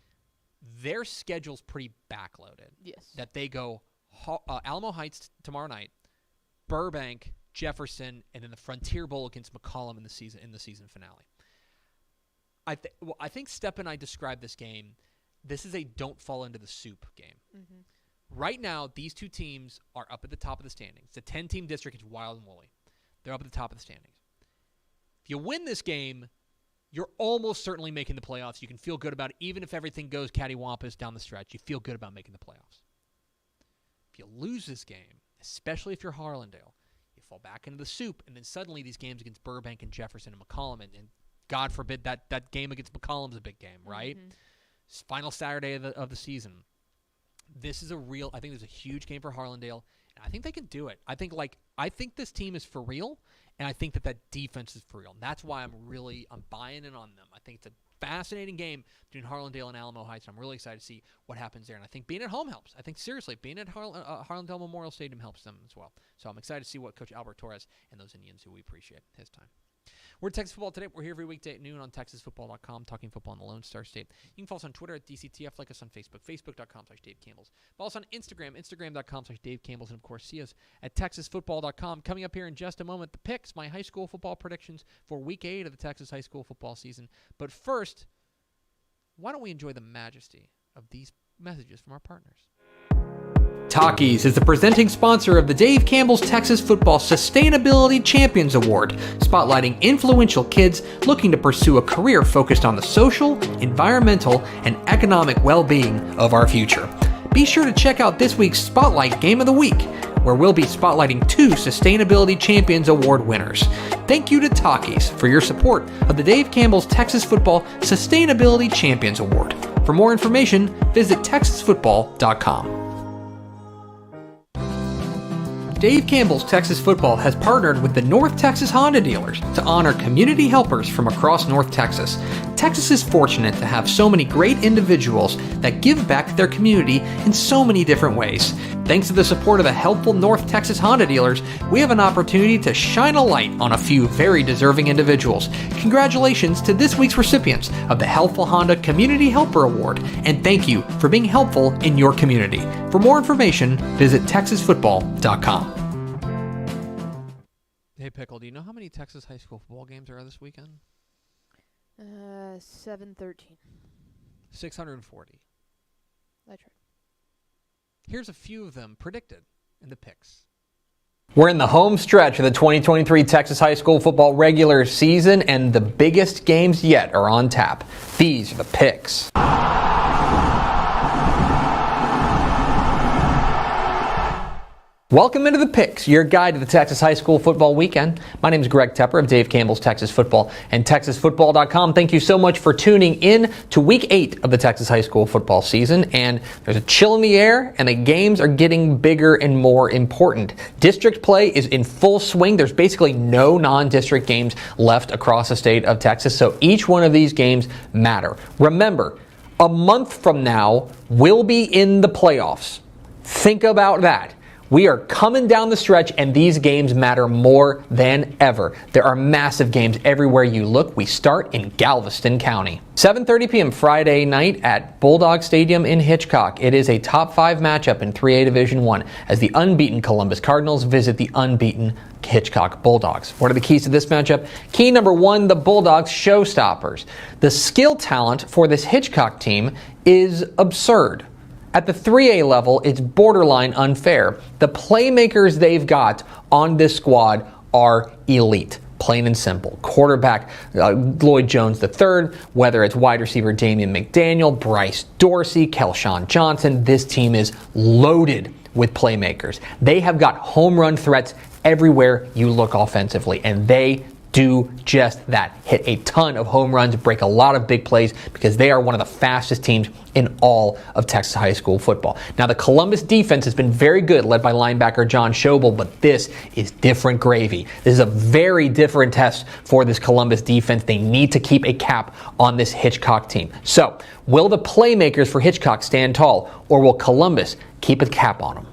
Their schedule's pretty backloaded. Yes, that they go Alamo Heights tomorrow night, Burbank, Jefferson, and then the Frontier Bowl against McCollum in the season finale. I think Step and I described this game. This is a don't fall into the soup game. Mm-hmm. Right now, these two teams are up at the top of the standings. It's a 10-team district. It's wild and woolly. They're up at the top of the standings. If you win this game, you're almost certainly making the playoffs. You can feel good about it. Even if everything goes cattywampus down the stretch, you feel good about making the playoffs. If you lose this game, especially if you're Harlandale, you fall back into the soup, and then suddenly these games against Burbank and Jefferson and McCollum, and God forbid that game against McCollum's a big game, right? Mm-hmm. Final Saturday of the season. This is I think there's a huge game for Harlandale, and I think they can do it. I think this team is for real, and I think that defense is for real. And that's why I'm buying in on them. I think it's a fascinating game between Harlandale and Alamo Heights. I'm really excited to see what happens there, and I think being at home helps. I think, seriously, being at Harlandale Memorial Stadium helps them as well. So I'm excited to see what Coach Albert Torres and those Indians, who we appreciate his time. We're Texas Football Today. We're here every weekday at noon on TexasFootball.com, talking football in the Lone Star State. You can follow us on Twitter at DCTF, like us on Facebook, Facebook.com/Dave Campbell's. Follow us on Instagram, Instagram.com/Dave Campbell's, and of course, see us at TexasFootball.com. Coming up here in just a moment, the picks, my high school football predictions for Week 8 of the Texas high school football season. But first, why don't we enjoy the majesty of these messages from our partners? Takis is the presenting sponsor of the Dave Campbell's Texas Football Sustainability Champions Award, spotlighting influential kids looking to pursue a career focused on the social, environmental, and economic well-being of our future. Be sure to check out this week's Spotlight Game of the Week, where we'll be spotlighting 2 Sustainability Champions Award winners. Thank you to Takis for your support of the Dave Campbell's Texas Football Sustainability Champions Award. For more information, visit texasfootball.com. Dave Campbell's Texas Football has partnered with the North Texas Honda dealers to honor community helpers from across North Texas. Texas is fortunate to have so many great individuals that give back to their community in so many different ways. Thanks to the support of the helpful North Texas Honda dealers, we have an opportunity to shine a light on a few very deserving individuals. Congratulations to this week's recipients of the Helpful Honda Community Helper Award, and thank you for being helpful in your community. For more information, visit texasfootball.com. Hey Pickle, do you know how many Texas high school football games there are this weekend? 713. 640. That's right. Here's a few of them predicted in the picks. We're in the home stretch of the 2023 Texas high school football regular season, and the biggest games yet are on tap. These are the picks. Welcome into the Picks, your guide to the Texas high school football weekend. My name is Greg Tepper of Dave Campbell's Texas Football and TexasFootball.com. Thank you so much for tuning in to Week 8 of the Texas high school football season. And there's a chill in the air, and the games are getting bigger and more important. District play is in full swing. There's basically no non-district games left across the state of Texas, so each one of these games matter. Remember, a month from now, we'll be in the playoffs. Think about that. We are coming down the stretch, and these games matter more than ever. There are massive games everywhere you look. We start in Galveston County. 7:30 p.m. Friday night at Bulldog Stadium in Hitchcock. It is a top 5 matchup in 3A Division I as the unbeaten Columbus Cardinals visit the unbeaten Hitchcock Bulldogs. What are the keys to this matchup? Key number 1, the Bulldogs showstoppers. The skill talent for this Hitchcock team is absurd. At the 3A level, it's borderline unfair. The playmakers they've got on this squad are elite, plain and simple. Quarterback Lloyd Jones III, whether it's wide receiver Damian McDaniel, Bryce Dorsey, Kelshawn Johnson, this team is loaded with playmakers. They have got home run threats everywhere you look offensively, and they do just that. Hit a ton of home runs, break a lot of big plays, because they are one of the fastest teams in all of Texas high school football. Now, the Columbus defense has been very good, led by linebacker John Schobel, but this is different gravy. This is a very different test for this Columbus defense. They need to keep a cap on this Hitchcock team. So, will the playmakers for Hitchcock stand tall, or will Columbus keep a cap on them?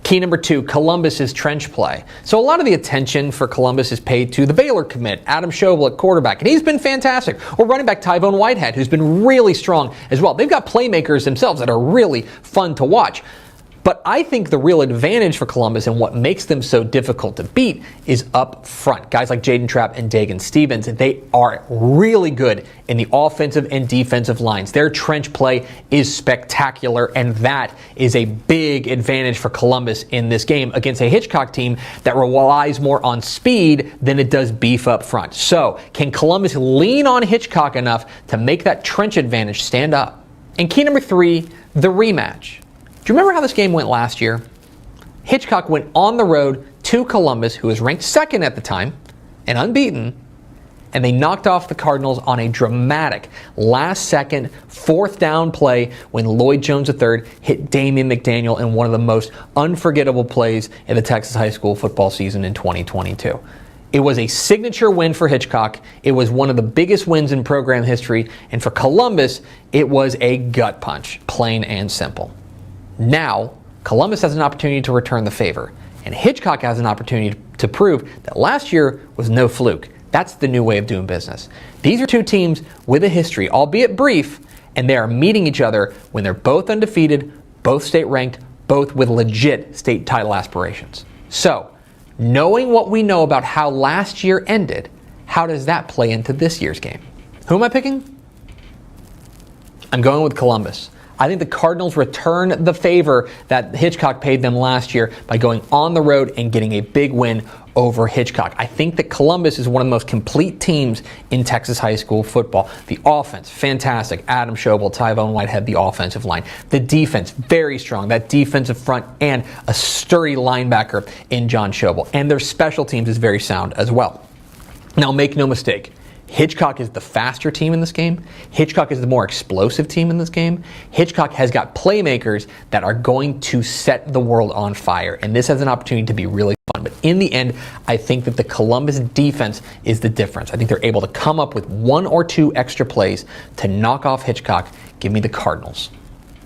Key number 2, Columbus's trench play. So a lot of the attention for Columbus is paid to the Baylor commit, Adam Schobel at quarterback, and he's been fantastic. Or running back Tyvone Whitehead, who's been really strong as well. They've got playmakers themselves that are really fun to watch. But I think the real advantage for Columbus and what makes them so difficult to beat is up front. Guys like Jaden Trapp and Dagan Stevens, they are really good in the offensive and defensive lines. Their trench play is spectacular, and that is a big advantage for Columbus in this game against a Hitchcock team that relies more on speed than it does beef up front. So, can Columbus lean on Hitchcock enough to make that trench advantage stand up? And key number 3, the rematch. Do you remember how this game went last year? Hitchcock went on the road to Columbus, who was ranked 2nd at the time and unbeaten, and they knocked off the Cardinals on a dramatic last-second 4th down play when Lloyd Jones III hit Damian McDaniel in one of the most unforgettable plays in the Texas high school football season in 2022. It was a signature win for Hitchcock. It was one of the biggest wins in program history, and for Columbus, it was a gut punch, plain and simple. Now, Columbus has an opportunity to return the favor, and Hitchcock has an opportunity to prove that last year was no fluke. That's the new way of doing business. These are 2 teams with a history, albeit brief, and they are meeting each other when they're both undefeated, both state ranked, both with legit state title aspirations. So, knowing what we know about how last year ended, how does that play into this year's game? Who am I picking? I'm going with Columbus. I think the Cardinals return the favor that Hitchcock paid them last year by going on the road and getting a big win over Hitchcock. I think that Columbus is one of the most complete teams in Texas high school football. The offense, fantastic. Adam Schobel, Tyvone Whitehead, the offensive line. The defense, very strong. That defensive front and a sturdy linebacker in John Schobel. And their special teams is very sound as well. Now, make no mistake. Hitchcock is the faster team in this game. Hitchcock is the more explosive team in this game. Hitchcock has got playmakers that are going to set the world on fire, and this has an opportunity to be really fun. But in the end, I think that the Columbus defense is the difference. I think they're able to come up with 1 or 2 extra plays to knock off Hitchcock. Give me the Cardinals.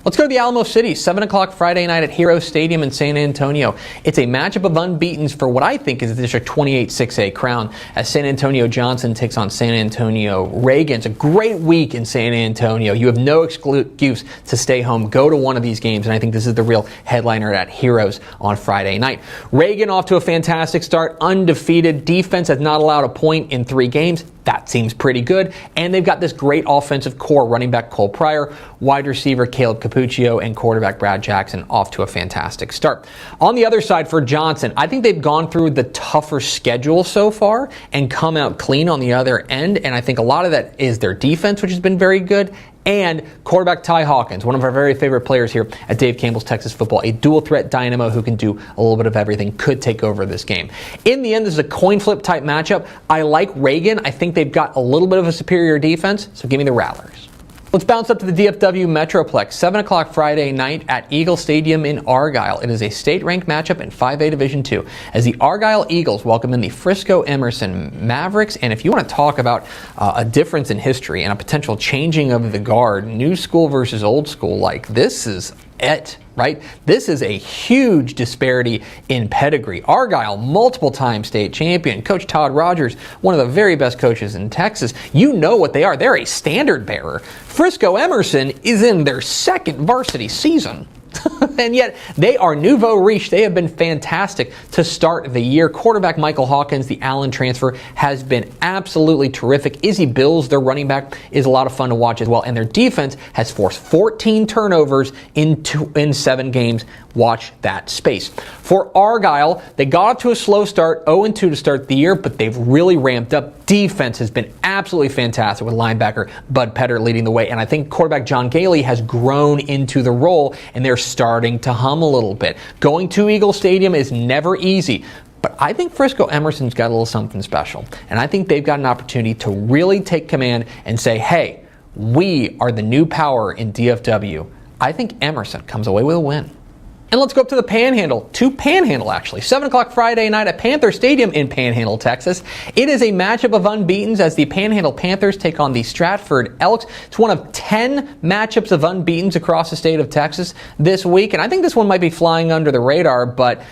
Let's go to the Alamo City, 7 o'clock Friday night at Hero Stadium in San Antonio. It's a matchup of unbeatens for what I think is the District 28 6A crown as San Antonio Johnson takes on San Antonio Reagan. It's a great week in San Antonio. You have no excuse to stay home. Go to one of these games, and I think this is the real headliner at Heroes on Friday night. Reagan off to a fantastic start, undefeated. Defense has not allowed a point in 3 games. That seems pretty good. And they've got this great offensive core, running back Cole Pryor, wide receiver Caleb Capuccio, and quarterback Brad Jackson off to a fantastic start. On the other side for Johnson, I think they've gone through the tougher schedule so far and come out clean on the other end. And I think a lot of that is their defense, which has been very good, and quarterback Ty Hawkins, one of our very favorite players here at Dave Campbell's Texas Football, a dual-threat dynamo who can do a little bit of everything, could take over this game. In the end, this is a coin flip type matchup. I like Reagan. I think they've got a little bit of a superior defense, so give me the Rattlers. Let's bounce up to the DFW Metroplex, 7 o'clock Friday night at Eagle Stadium in Argyle. It is a state-ranked matchup in 5A Division II as the Argyle Eagles welcome in the Frisco Emerson Mavericks. And if you want to talk about a difference in history and a potential changing of the guard, new school versus old school, like this is it, right? This is a huge disparity in pedigree. Argyle, multiple-time state champion. Coach Todd Rogers, one of the very best coaches in Texas. You know what they are. They're a standard bearer. Frisco Emerson is in their 2nd varsity season. And yet, they are nouveau riche. They have been fantastic to start the year. Quarterback Michael Hawkins, the Allen transfer, has been absolutely terrific. Izzy Bills, their running back, is a lot of fun to watch as well. And their defense has forced 14 turnovers in 7 games. Watch that space. For Argyle, they got off to a slow start, 0-2 to start the year, but they've really ramped up. Defense has been absolutely fantastic with linebacker Bud Petter leading the way, and I think quarterback John Gailey has grown into the role, and they're starting to hum a little bit. Going to Eagle Stadium is never easy, but I think Frisco Emerson's got a little something special, and I think they've got an opportunity to really take command and say, hey, we are the new power in DFW. I think Emerson comes away with a win. And let's go up to the Panhandle, to Panhandle actually, 7 o'clock Friday night at Panther Stadium in Panhandle, Texas. It is a matchup of unbeatens as the Panhandle Panthers take on the Stratford Elks. It's one of 10 matchups of unbeatens across the state of Texas this week, and I think this one might be flying under the radar, but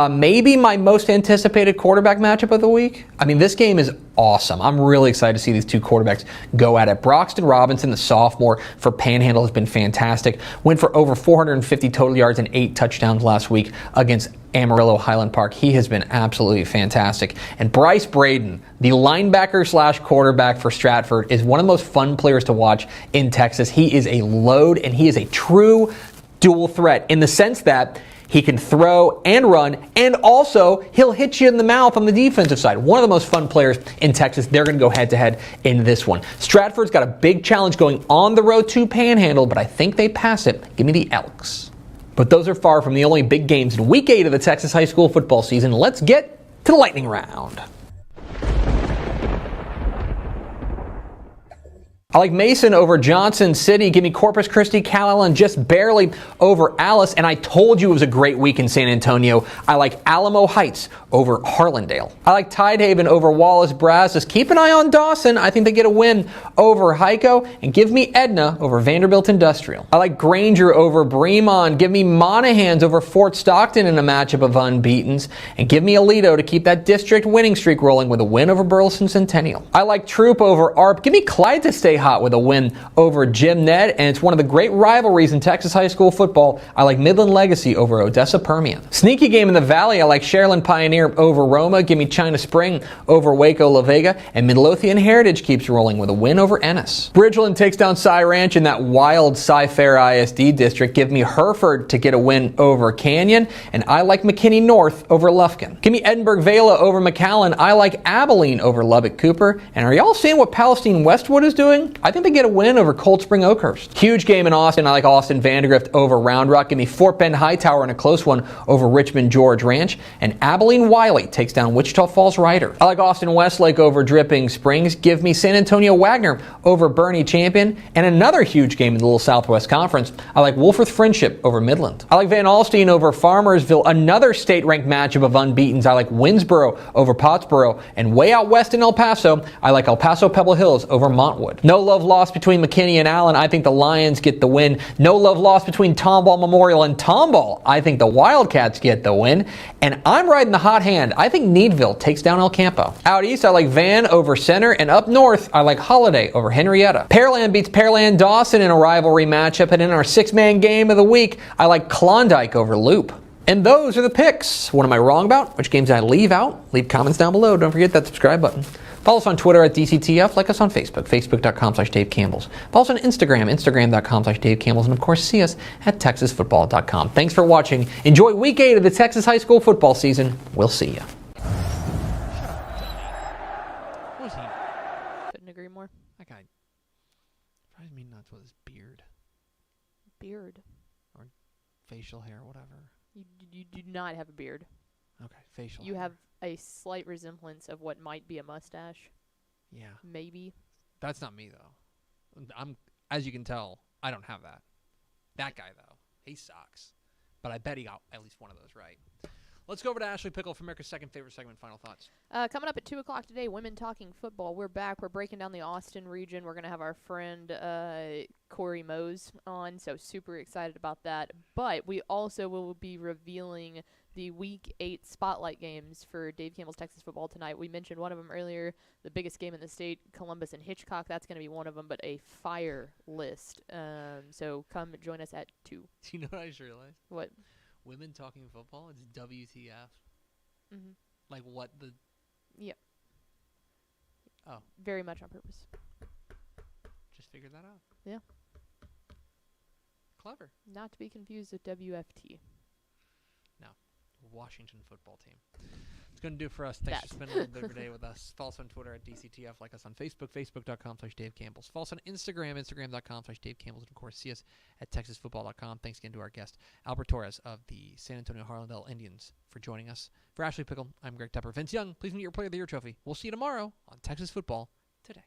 maybe my most anticipated quarterback matchup of the week. I mean, this game is awesome. I'm really excited to see these 2 quarterbacks go at it. Broxton Robinson, the sophomore for Panhandle, has been fantastic. Went for over 450 total yards and 8 touchdowns last week against Amarillo Highland Park. He has been absolutely fantastic. And Bryce Braden, the linebacker slash quarterback for Stratford, is one of the most fun players to watch in Texas. He is a load, and he is a true dual threat in the sense that he can throw and run, and also he'll hit you in the mouth on the defensive side. One of the most fun players in Texas. They're going to go head-to-head in this one. Stratford's got a big challenge going on the road to Panhandle, but I think they pass it. Give me the Elks. But those are far from the only big games in Week 8 of the Texas high school football season. Let's get to the lightning round. I like Mason over Johnson City. Give me Corpus Christi, Calallen just barely over Alice. And I told you it was a great week in San Antonio. I like Alamo Heights over Harlandale. I like Tidehaven over Wallace Brazos. Keep an eye on Dawson. I think they get a win over Hico. And give me Edna over Vanderbilt Industrial. I like Granger over Bremond. Give me Monahans over Fort Stockton in a matchup of unbeatens. And give me Aledo to keep that district winning streak rolling with a win over Burleson Centennial. I like Troop over ARP. Give me Clyde to stay hot with a win over Jim Ned, and it's one of the great rivalries in Texas high school football. I like Midland Legacy over Odessa Permian. Sneaky game in the Valley, I like Sharyland Pioneer over Roma. Give me China Spring over Waco La Vega, and Midlothian Heritage keeps rolling with a win over Ennis. Bridgeland takes down Cy Ranch in that wild Cy Fair ISD district. Give me Hereford to get a win over Canyon, and I like McKinney North over Lufkin. Give me Edinburgh Vela over McAllen. I like Abilene over Lubbock Cooper. And are y'all seeing what Palestine Westwood is doing? I think they get a win over Cold Spring Oakhurst. Huge game in Austin. I like Austin Vandergrift over Round Rock. Give me Fort Bend Hightower in a close one over Richmond George Ranch. And Abilene Wiley takes down Wichita Falls Rider. I like Austin Westlake over Dripping Springs. Give me San Antonio Wagner over Bernie Champion. And another huge game in the Little Southwest Conference. I like Wolfforth Friendship over Midland. I like Van Alstyne over Farmersville. Another state-ranked matchup of unbeatens. I like Winsboro over Pottsboro. And way out west in El Paso, I like El Paso Pebble Hills over Montwood. No love lost between McKinney and Allen. I think the Lions get the win. No love lost between Tomball Memorial and Tomball. I think the Wildcats get the win. And I'm riding the hot hand. I think Needville takes down El Campo. Out east, I like Van over Center. And up north, I like Holiday over Henrietta. Pearland beats Pearland Dawson in a rivalry matchup. And in our six-man game of the week, I like Klondike over Loop. And those are the picks. What am I wrong about? Which games did I leave out? Leave comments down below. Don't forget that subscribe button. Follow us on Twitter at DCTF. Like us on Facebook, facebook.com/Dave Campbell's. Follow us on Instagram, instagram.com/Dave Campbell's. And of course, see us at texasfootball.com. Thanks for watching. Enjoy week 8 of the Texas high school football season. We'll see you. Couldn't agree more. That guy drives me nuts with his beard. Beard. Or facial hair, whatever. You do not have a beard. Okay, facial You hair. have a slight resemblance of what might be a mustache. Yeah. Maybe. That's not me, though. As you can tell, I don't have that. That guy, though, he sucks. But I bet he got at least one of those right. Let's go over to Ashley Pickle for America's second favorite segment. Final thoughts. Coming up at 2 o'clock today, Women Talking Football. We're back. We're breaking down the Austin region. We're going to have our friend Corey Mose on, so super excited about that. But we also will be revealing the Week 8 spotlight games for Dave Campbell's Texas football tonight. We mentioned one of them earlier, the biggest game in the state, Columbus and Hitchcock. That's going to be one of them, but a fire list. So come join us at 2. Do you know what I just realized? What? Women Talking Football? It's WTF. Mm-hmm. Like what the... Yep. Oh. Very much on purpose. Just figured that out. Yeah. Clever. Not to be confused with WFT. No. Washington football team. It's going to do it for us. Thanks for spending a little bit of your day with us. Follow us on Twitter at DCTF. Like us on Facebook, facebook.com/Dave Campbell's. Follow us on Instagram, instagram.com/Dave Campbell's. And, of course, see us at texasfootball.com. Thanks again to our guest, Albert Torres of the San Antonio Harlandale Indians, for joining us. For Ashley Pickle, I'm Greg Tepper. Vince Young, please meet your Player of the Year trophy. We'll see you tomorrow on Texas Football Today.